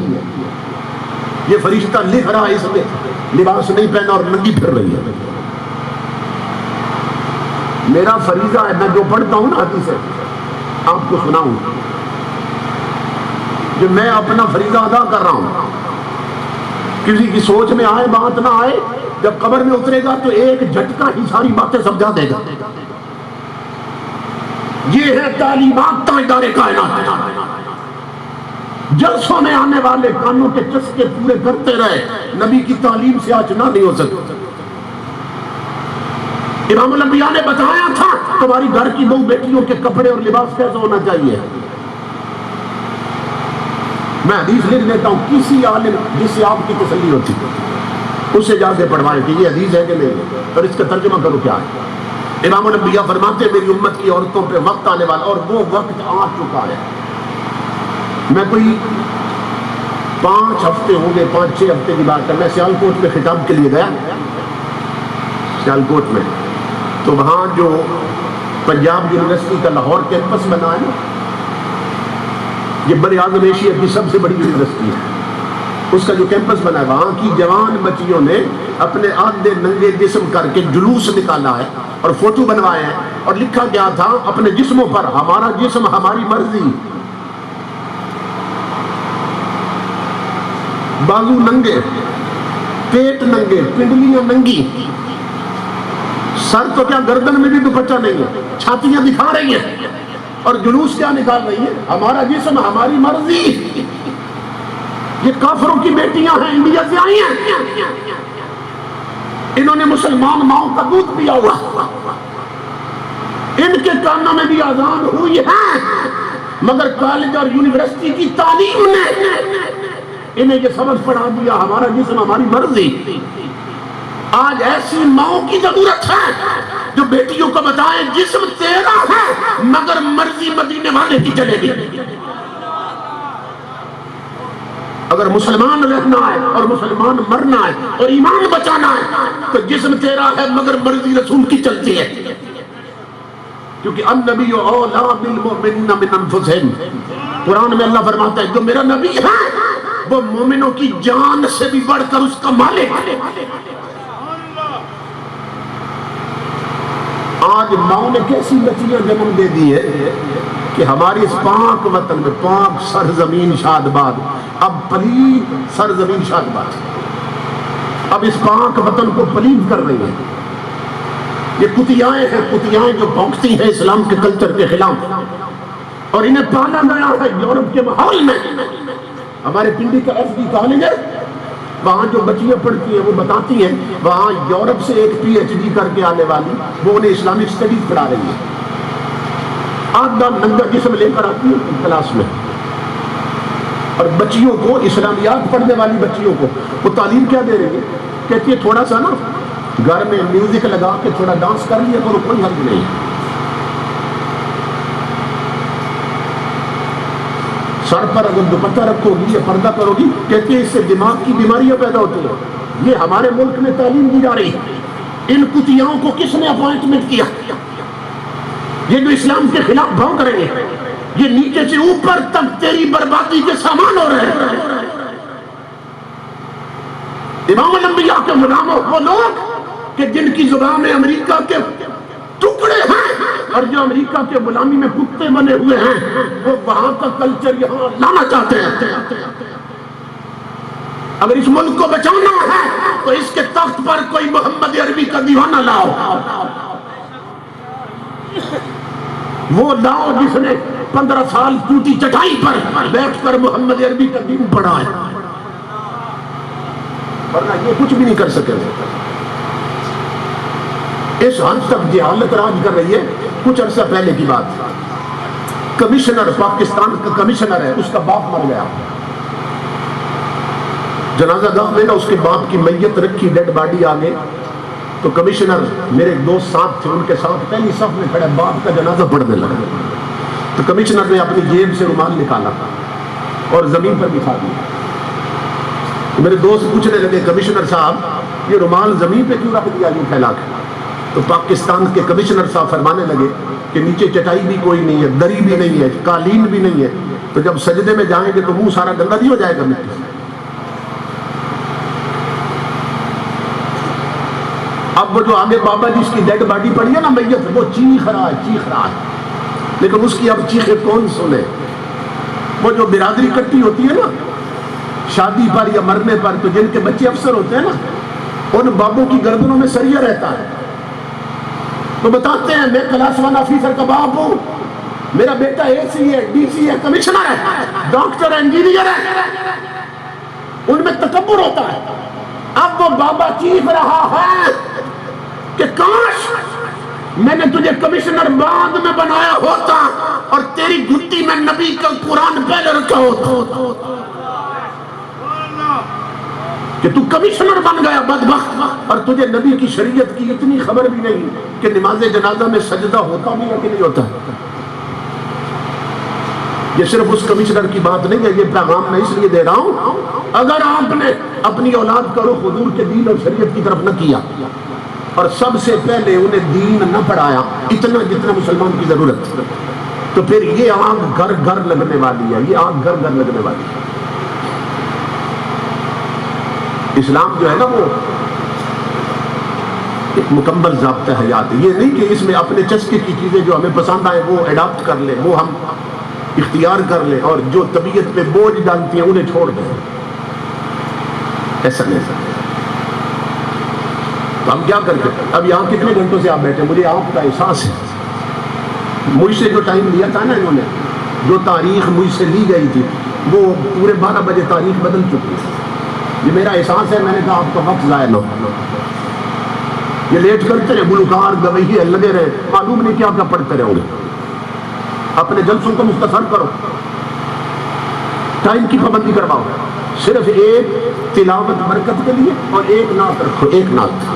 یہ فرشتہ لکھ رہا ہے اس میں لباس نہیں پہنا اور ننگی پھر رہی ہے. میرا فریضہ ہے میں جو پڑھتا ہوں نا حدیث سے آپ کو سناؤں, جو میں اپنا فریضہ ادا کر رہا ہوں. کسی کی سوچ میں آئے بات نہ آئے, جب قبر میں اترے گا تو ایک جھٹکا ہی ساری باتیں سمجھا دے گا. یہ ہے تعلیمات تاجدار کائنات. جلسوں میں آنے والے کانوں کے چسکے پورے کرتے رہے, نبی کی تعلیم سے آچنا نہیں ہو سکتا. امام الانبیاء نے بتایا تھا تمہاری گھر کی بہو بیٹیوں کے کپڑے اور لباس کیسا ہونا چاہیے. میں حدیث لکھ دیتا ہوں, کسی عالم جس سے آپ کی تسلی ہوتی اسے جا کے پڑھوائیں کہ یہ حدیث ہے کہ نہیں اور اس کا ترجمہ کرو کیا ہے. امام الانبیاء فرماتے ہیں میری امت کی عورتوں پہ وقت آنے والا اور وہ وقت آ چکا ہے. میں کوئی 5 ہفتے ہوں گے, 5-6 ہفتے کی بات ہے, میں سیالکوٹ میں خطاب کے لیے گیا. سیالکوٹ میں تو وہاں جو پنجاب یونیورسٹی کا لاہور کیمپس بنا ہے, یہ بر اعظم ایشیا کی سب سے بڑی یونیورسٹی ہے, اس کا جو کیمپس بنا ہے وہاں کی جوان بچیوں نے اپنے آدھے ننگے جسم کر کے جلوس نکالا ہے اور فوٹو بنوائے ہیں اور لکھا گیا تھا اپنے جسموں پر ہمارا جسم ہماری مرضی. بازو ننگے, پیٹ ننگے, پنڈلیاں ننگی, سر تو کیا گردن میں بھی دوپٹہ نہیں ہے, چھاتیاں دکھا رہی ہیں اور جلوس کیا نکال رہی ہے ہمارا جسم ہماری مرضی. یہ کافروں کی بیٹیاں ہیں, انڈیا سے آئی ہیں, انہوں نے مسلمان ماؤں کا دودھ پیا ہوا, ان کے کانوں میں بھی اذان ہوئی ہے مگر کالج اور یونیورسٹی کی تعلیم نے انہیں یہ سمجھ پڑھا دیا ہمارا جسم ہماری مرضی. آج ایسی ماؤں کی ضرورت ہے جو بیٹیوں کو بتائیں جسم تیرا ہے مگر مرضی مدینے زمانے کی چلے گی. اگر مسلمان رہنا ہے اور مسلمان مرنا ہے اور ایمان بچانا ہے تو جسم تیرا ہے مگر مرضی رسول کی چلتی ہے. کیونکہ النبی اولیٰ بالمؤمنین من انفسہم، قرآن میں اللہ فرماتا ہے جو میرا نبی ہے وہ مومنوں کی جان سے بھی بڑھ کر اس کا مالک ہے. آج ماؤں نے کیسی بچیاں جنم دے دی ہے کہ ہماری اس پاک وطن میں، پاک سرزمین شاد باد، اب پلید سرزمین شاد باد، اب اس پاک وطن کو پلید کر رہی ہیں. یہ کتیائیں ہیں، کتیائیں جو بھونکتی ہیں اسلام کے کلچر کے خلاف، اور انہیں پالا گیا ہے یورپ کے ماحول میں. ہمارے پنڈی کا ایف ڈی کالج ہے، وہاں جو بچیاں پڑھتی ہیں وہ بتاتی ہیں وہاں یورپ سے ایک پی ایچ ڈی کر کے آنے والی وہ انہیں اسلامک اسٹڈیز پڑھا رہی ہے. آدھا ننگا جسم لے کر آتی ہے کلاس میں، اور بچیوں کو اسلامیات پڑھنے والی بچیوں کو وہ تعلیم کیا دے رہی ہے؟ کہتی ہے تھوڑا سا نا گھر میں میوزک لگا کے تھوڑا ڈانس کر لیا کرو، کوئی حرج نہیں. سر پر اگر دوپٹہ رکھو گی یا پردہ کرو گی، کہتی ہے اس سے دماغ کی بیماریاں پیدا ہوتی ہیں. یہ ہمارے ملک میں تعلیم دی جا رہی ہے. ان کتیاؤں کو کس نے اپوائنٹمنٹ کیا؟ یہ جو اسلام کے خلاف بھونک رہے ہیں، یہ نیچے سے اوپر تک تیری بربادی کے سامان ہو رہے ہیں. امام الانبیاء کے غلاموں، وہ لوگ کہ جن کی زبان میں امریکہ کے ٹکڑے ہیں اور جو امریکہ کے غلامی میں کتے بنے ہوئے ہیں، وہ وہاں کا کلچر یہاں لانا چاہتے ہیں. اگر اس ملک کو بچانا ہے تو اس کے تخت پر کوئی محمد عربی کا دیوانہ لاؤ. وہ لاؤ جس نے 15 سال ٹوٹی چٹائی پر بیٹھ کر محمد عربی کا دین پڑھا ہے، ورنہ یہ کچھ بھی نہیں کر سکے. اس حد تک جہالت راج کر رہی ہے. کچھ عرصہ پہلے کی بات، کمشنر پاکستان کا کمشنر ہے، اس کا باپ مر گیا. جنازہ گاہ میں نا اس کے باپ کی میت رکھی، ڈیڈ باڈی آگے، تو کمشنر میرے ایک دوست ساتھ تھے، ان کے ساتھ پہلی صف میں کھڑے باپ کا جنازہ پڑھنے لگا. تو کمشنر نے اپنی جیب سے رومال نکالا اور زمین پر بچھا دیا. میرے دوست پوچھنے لگے کمشنر صاحب یہ رومال زمین پہ کیوں رکھ دیا یوں پھیلا کے؟ تو پاکستان کے کمشنر صاحب فرمانے لگے کہ نیچے چٹائی بھی کوئی نہیں ہے، دری بھی نہیں ہے، قالین بھی نہیں ہے، تو جب سجدے میں جائیں گے تو منہ سارا گندا نہیں ہو جائے گا مٹی سے. اب وہ جو آگے بابا جس کی ڈیڈ باڈی پڑی ہے نا میت، وہ چیخ رہا ہے، لیکن اس کی اب چیخیں کون سنے؟ وہ جو برادری کٹی ہوتی ہے نا شادی پر یا مرنے پر، تو جن کے بچے افسر ہوتے ہیں نا، ان بابوں کی گردنوں میں سریہ رہتا ہے. تو بتاتے ہیں میں کلاس 1 آفیسر کا باپ ہوں، میرا بیٹا اے سی ہے، ڈی سی ہے، کمشنر ہے، ڈاکٹر ہے، انجینئر ہے. ان میں تکبر ہوتا ہے. اب وہ بابا چیخ رہا ہے کہ کاش میں نے تجھے کمشنر بعد میں بنایا ہوتا اور تیری گھٹی میں نبی کا قرآن پہلے رکھا ہوتا، کہ تو کمشنر بن گیا بدبخت، اور تجھے نبی کی شریعت کی اتنی خبر بھی نہیں کہ نماز جنازہ میں سجدہ ہوتا بھی ہے کہ نہیں ہوتا. یہ صرف اس کمشنر کی بات نہیں ہے، یہ پیغام میں اس لیے دے رہا ہوں اگر آپ نے اپنی اولاد کا رخ حضور کے دین اور شریعت کی طرف نہ کیا اور سب سے پہلے انہیں دین نہ پڑھایا اتنا جتنا مسلمان کی ضرورت، تو پھر یہ آگ گھر گھر لگنے والی ہے، یہ آگ گھر گھر لگنے والی ہے. اسلام جو ہے نا وہ ایک مکمل ضابطہ حیات ہے. یہ نہیں کہ اس میں اپنے چسکے کی چیزیں جو ہمیں پسند آئے وہ اڈاپٹ کر لیں، وہ ہم اختیار کر لیں، اور جو طبیعت پہ بوجھ ڈالتی ہیں انہیں چھوڑ دیں. ایسا نہیں. تو ہم کیا کرتے ہیں؟ اب یہاں کتنے گھنٹوں سے آپ بیٹھے، مجھے آپ کا احساس ہے مجھ سے جو ٹائم لیا تھا نا انہوں نے، جو تاریخ مجھ سے لی گئی تھی وہ پورے 12 بجے تاریخ بدل چکی ہے. یہ میرا احساس ہے، میں نے کہا آپ کا وقت ضائع نہ ہو. یہ لیٹ کرتے رہے، گلوکار گویے لگے رہے، معلوم نہیں کیا پڑھتے رہو گے. اپنے جلسوں کو مختصر کرو، ٹائم کی پابندی کرواؤ، صرف ایک تلاوت برکت کے لیے اور ایک نعت رکھو، ایک نعت.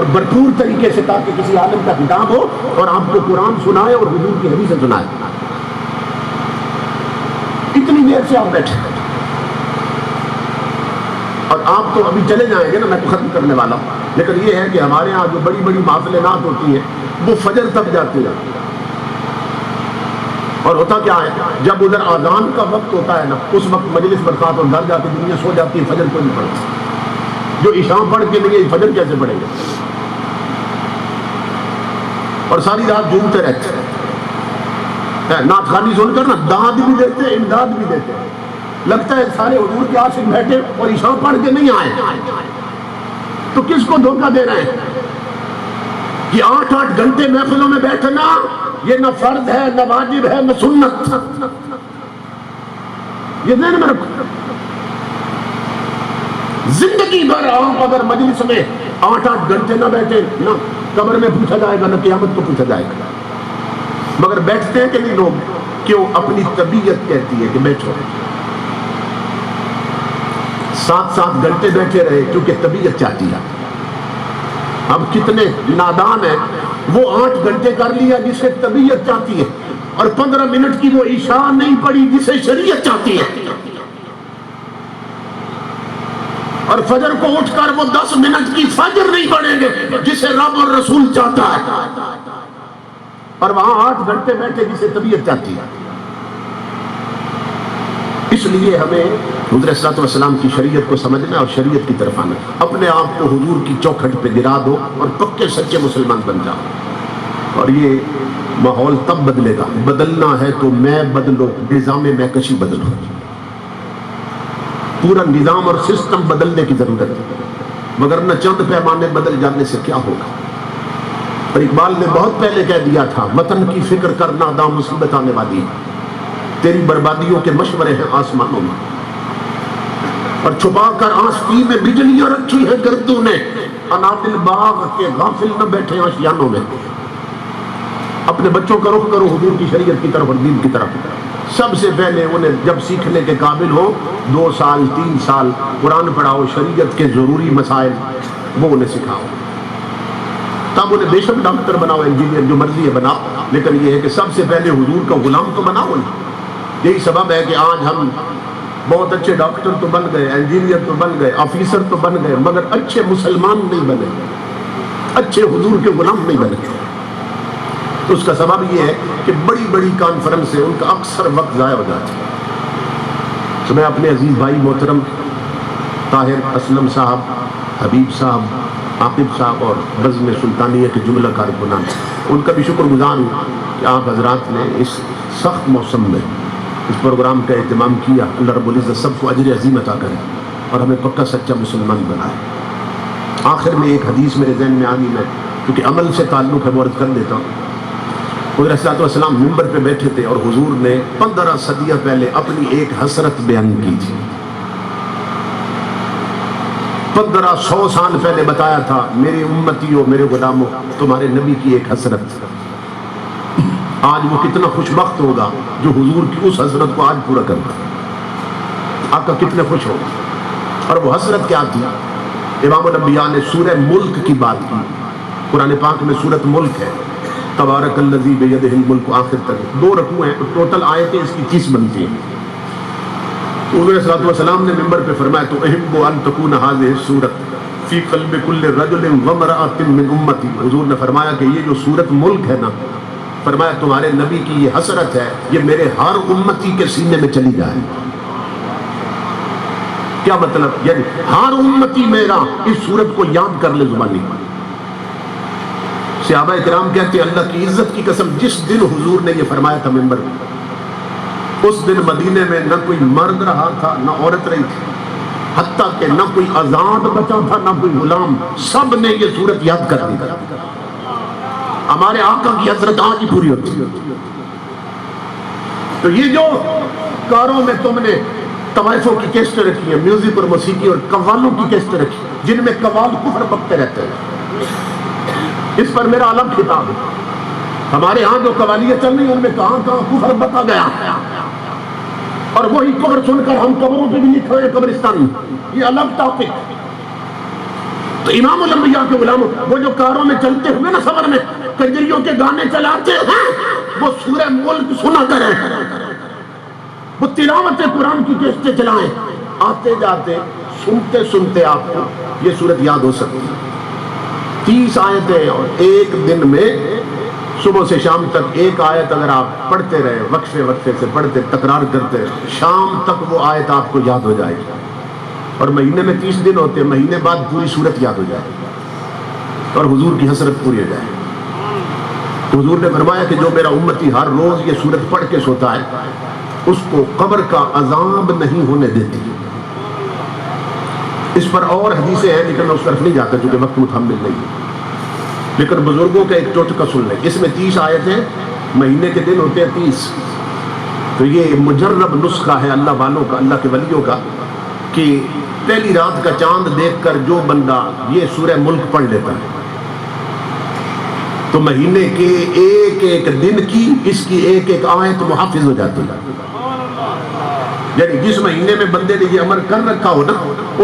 اور بھرپور طریقے سے تاکہ کسی عالم کا کتاب ہو اور آپ کو قرآن سنائے اور حضور کی حدیثیں سنائے. اتنی دیر سے آپ بیٹھے اور آپ تو ابھی چلے جائیں گے نا, میں تو ختم کرنے والا ہوں. لیکن یہ ہے کہ ہمارے ہاں جو بڑی بڑی محفلات ہوتی ہیں وہ فجر تک جاتی ہے. اور ہوتا کیا ہے, جب ادھر اذان کا وقت ہوتا ہے نا, اس وقت مجلس برخاست اور گھر جا کے دنیا سو جاتی ہے, فجر کو نہیں پڑھتی. جو عشاء پڑھ کے لیے فجر کیسے پڑھیں گے؟ اور ساری رات جھومتے رہتے ہیں, نعت خوانی سن کر نا داد بھی دیتے, امداد بھی دیتے. لگتا ہے سارے حضور کے عاشق بیٹھے اور عشاء پڑھ کے نہیں آئے. تو کس کو دھوکہ دے رہے ہیں کہ 8-8 گھنٹے محفلوں میں بیٹھنا یہ نہ فرض ہے, نہ واجب ہے, نہ سنت. یہ ذہن میں رکھو. زندگی بھر آپ اگر مجلس میں 8-8 گھنٹے نہ بیٹھے, نہ قبر میں پوچھا جائے گا, نہ قیامت کو پوچھا جائے گا. مگر بیٹھتے ہیں کہ نہیں لوگ؟ کیوں؟ اپنی طبیعت کہتی ہے کہ بیٹھو. 7-7 گھنٹے بیٹھے رہے کیونکہ طبیعت چاہتی ہے. اب کتنے نادان ہیں, وہ 8 گھنٹے کر لیا جسے طبیعت چاہتی ہے, اور 15 منٹ کی وہ عشاء نہیں پڑی جسے شریعت چاہتی ہے. اور فجر کو اٹھ کر وہ 10 منٹ کی فجر نہیں پڑھیں گے جسے رب اور رسول چاہتا ہے, اور وہاں 8 گھنٹے بیٹھے جسے طبیعت چاہتی ہے. اس لیے ہمیں حضور صلی اللہ علیہ وسلم کی شریعت کو سمجھنا اور شریعت کی طرف آنا. اپنے آپ کو حضور کی چوکھٹ پہ گرا دو اور پکے سچے مسلمان بن جاؤ. اور یہ ماحول تب بدلے گا. بدلنا ہے تو میں بدلو, نظام میں کشی بدلو. پورا نظام اور سسٹم بدلنے کی ضرورت ہے, مگر نہ چند پیمانے بدل جانے سے کیا ہوگا. اور اقبال نے بہت پہلے کہہ دیا تھا, وطن کی فکر کرنا دام مصیبت آنے والی ہے, تیری بربادیوں کے مشورے ہیں آسمانوں میں, اور چھپا کر آستی میں بجلیاں رکھی ہیں گردوں نے, انادل باغ کے غافل نہ بیٹھے آشیانوں میں. اپنے بچوں کا رخ کرو حضور کی شریعت کی طرف اور دین کی طرف. سب سے پہلے انہیں جب سیکھنے کے قابل ہو 2 سال 3 سال قرآن پڑھاؤ, شریعت کے ضروری مسائل وہ انہیں سکھاؤ. تب انہیں بے شک ڈاکٹر بناؤ, انجینئر, جو مرضی ہے بناؤ, لیکن یہ ہے کہ سب سے پہلے حضور کا غلام تو بناؤ. یہی سبب ہے کہ آج ہم بہت اچھے ڈاکٹر تو بن گئے, انجینئر تو بن گئے, آفیسر تو بن گئے, مگر اچھے مسلمان نہیں بنے, اچھے حضور کے غلام نہیں بنے. تو اس کا سبب یہ ہے کہ بڑی بڑی کانفرنس سے ان کا اکثر وقت ضائع ہو جاتا ہے. تو میں اپنے عزیز بھائی محترم طاہر اسلم صاحب, حبیب صاحب, عاقب صاحب اور بزم سلطانیہ کے جملہ کارکنان, ان کا بھی شکر گزار ہوں کہ آپ حضرات نے اس سخت موسم میں اس پروگرام کا اہتمام کیا. اللہ رب العزت سب کو اجر عظیم عطا کرے اور ہمیں پکا سچا مسلمان بنائے. آخر میں ایک حدیث میرے ذہن میں آنی, میں کیونکہ عمل سے تعلق ہے عرض کر دیتا ہوں. حضور صلی اللہ علیہ وسلم منبر پہ بیٹھے تھے اور حضور نے 15 صدیاں پہلے اپنی ایک حسرت بیان کی تھی. 1500 سال پہلے بتایا تھا, میری امتیوں, میرے غلاموں, تمہارے نبی کی ایک حسرت. آج وہ کتنا خوش بخت ہوگا جو حضور کی اس حسرت کو آج پورا کرتا. آقا کتنے خوش ہوگا. اور وہ حسرت کیا تھی؟ امام الانبیاء نے سورہ ملک کی بات کی. قرآن پاک میں سورۃ ملک ہے, تبارک الذی بیدہ الملک, آخر تک 2 رکوع ہیں, ٹوٹل آیتیں اس کی 30 بنتی ہیں. حضور صلی اللہ علیہ وسلم نے منبر پہ فرمایا, تو احب ان تکون هذه السورۃ فی قلب کل رجل وامرأۃ من امتی. حضور نے فرمایا کہ یہ جو سورۃ ملک ہے نا, فرمایا تمہارے نبی کی یہ حسرت ہے, یہ میرے ہر امتی کے سینے میں چلی جائے. کیا مطلب؟ یعنی ہر امتی میرا اس سورت کو یاد کر لے زبانی. صحابہ کرام کہتے ہیں اللہ کی عزت کی قسم, جس دن حضور نے یہ فرمایا تھا منبر میں, اس دن مدینے میں نہ کوئی مرد رہا تھا نہ عورت رہی تھی, حتیٰ کہ نہ کوئی آزاد بچا تھا نہ کوئی غلام, سب نے یہ سورت یاد کر دی. ہمارے آقا کی حضرت آج ہی پوری ہوتی ہے. تو یہ جو کاروں میں تم نے طوائفوں کی کیسٹیں رکھی ہیں, میوزک اور موسیقی اور قوالوں کی کیسٹیں رکھی, جن میں قوال کفر بکتے رہتے ہیں, اس پر میرا الگ خطاب ہے. ہمارے ہاں جو قوالیاں چل رہی ہیں ان میں کہاں کہاں کفر بتا گیا, اور وہی کفر سن کر ہم قبروں پہ بھی لکھ رہے ہیں قبرستان. یہ الگ ٹاپک. تو امام الانبیاء کے غلام وہ جو کاروں میں چلتے ہوئے نا سفر میں کنجریوں کے گانے چلاتے ہیں، وہ سورہ ملک سنا کریں، وہ تلاوت قرآن کی کیسٹیں چلائیں، آتے جاتے سنتے سنتے آپ کو یہ سورت یاد ہو سکتی ہے۔ 30 آیتیں اور ایک دن میں صبح سے شام تک ایک آیت اگر آپ پڑھتے رہے، وقفے وقفے سے پڑھتے، تکرار کرتے، شام تک وہ آیت آپ کو یاد ہو جائے گی۔ اور مہینے میں 30 دن ہوتے ہیں، مہینے بعد پوری سورت یاد ہو جائے گی اور حضور کی حسرت پوری ہو جائے گی۔ حضور نے فرمایا کہ جو میرا امتی ہر روز یہ سورت پڑھ کے سوتا ہے اس کو قبر کا عذاب نہیں ہونے دیتی۔ اس پر اور حدیثیں ہیں لیکن میں اس طرف نہیں جاتا چونکہ وقت متحمل نہیں ہے، لیکن بزرگوں کا ایک ٹوٹکا سن لیں۔ اس میں 30 آیتیں، مہینے کے دن ہوتے ہیں 30، تو یہ مجرب نسخہ ہے اللہ والوں کا، اللہ کے ولیوں کا، کہ پہلی رات کا چاند دیکھ کر جو بندہ یہ سورہ ملک پڑھ لیتا ہے تو مہینے کے ایک ایک دن کی اس کی ایک ایک آیت محافظ ہو جاتی ہے۔ یعنی جس مہینے میں بندے نے یہ عمل کر رکھا ہو نا،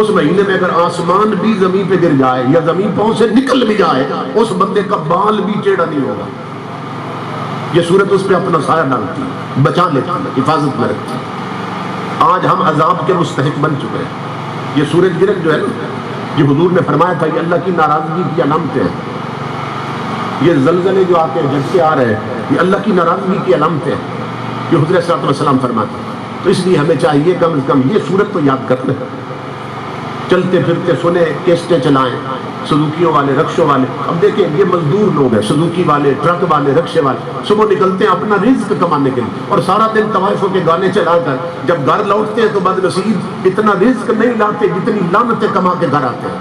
اس مہینے میں اگر آسمان بھی زمین پہ گر جائے یا زمین پاؤں سے نکل بھی جائے، اس بندے کا بال بھی ٹیڑھا نہیں ہوگا۔ یہ سورت اس پہ اپنا سایہ ڈالتی ہے، بچا لیتی ہے، حفاظت میں رکھتی ہے۔ آج ہم عذاب کے مستحق بن چکے ہیں۔ یہ سورج گرہن جو ہے نا، یہ حضور نے فرمایا تھا یہ اللہ کی ناراضگی کی علامتیں ہیں۔ یہ زلزلے جو آتے ہیں، جھٹکے آ رہے ہیں، یہ اللہ کی ناراضگی کی علامتیں ہیں، یہ حضور صلی اللہ علیہ وسلم فرماتے ہیں۔ تو اس لیے ہمیں چاہیے کم از کم یہ سورت تو یاد کر لیں، چلتے پھرتے سنیں، کیسٹیں چلائیں، سزوکیوں والے، رکشوں والے۔ اب دیکھیں یہ مزدور لوگ ہیں، سزوکی والے، ٹرک والے، رکشے والے، صبح نکلتے ہیں اپنا رزق کمانے کے لیے اور سارا دن طوائفوں کے گانے چلا کر جب گھر لوٹتے ہیں تو بد نصیب اتنا رزق نہیں لاتے جتنی لعنتیں کما کے گھر آتے ہیں،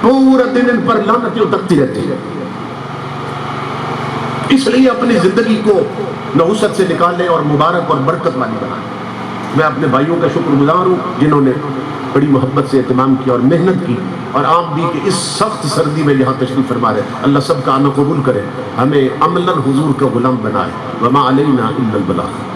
پورا دن ان پر لعنتیں اترتی رہتی ہیں۔ اس لیے اپنی زندگی کو نحوست سے نکالیں اور مبارک اور برکت والی بنائیں۔ میں اپنے بھائیوں کا شکر گزار ہوں جنہوں نے بڑی محبت سے اہتمام کیا اور محنت کی، اور آپ بھی کہ اس سخت سردی میں یہاں تشریف فرما رہے ہیں۔ اللہ سب کا آنا قبول کرے، ہمیں عملاً حضور کا غلام بنائے۔ وما علینا الا البلاغ۔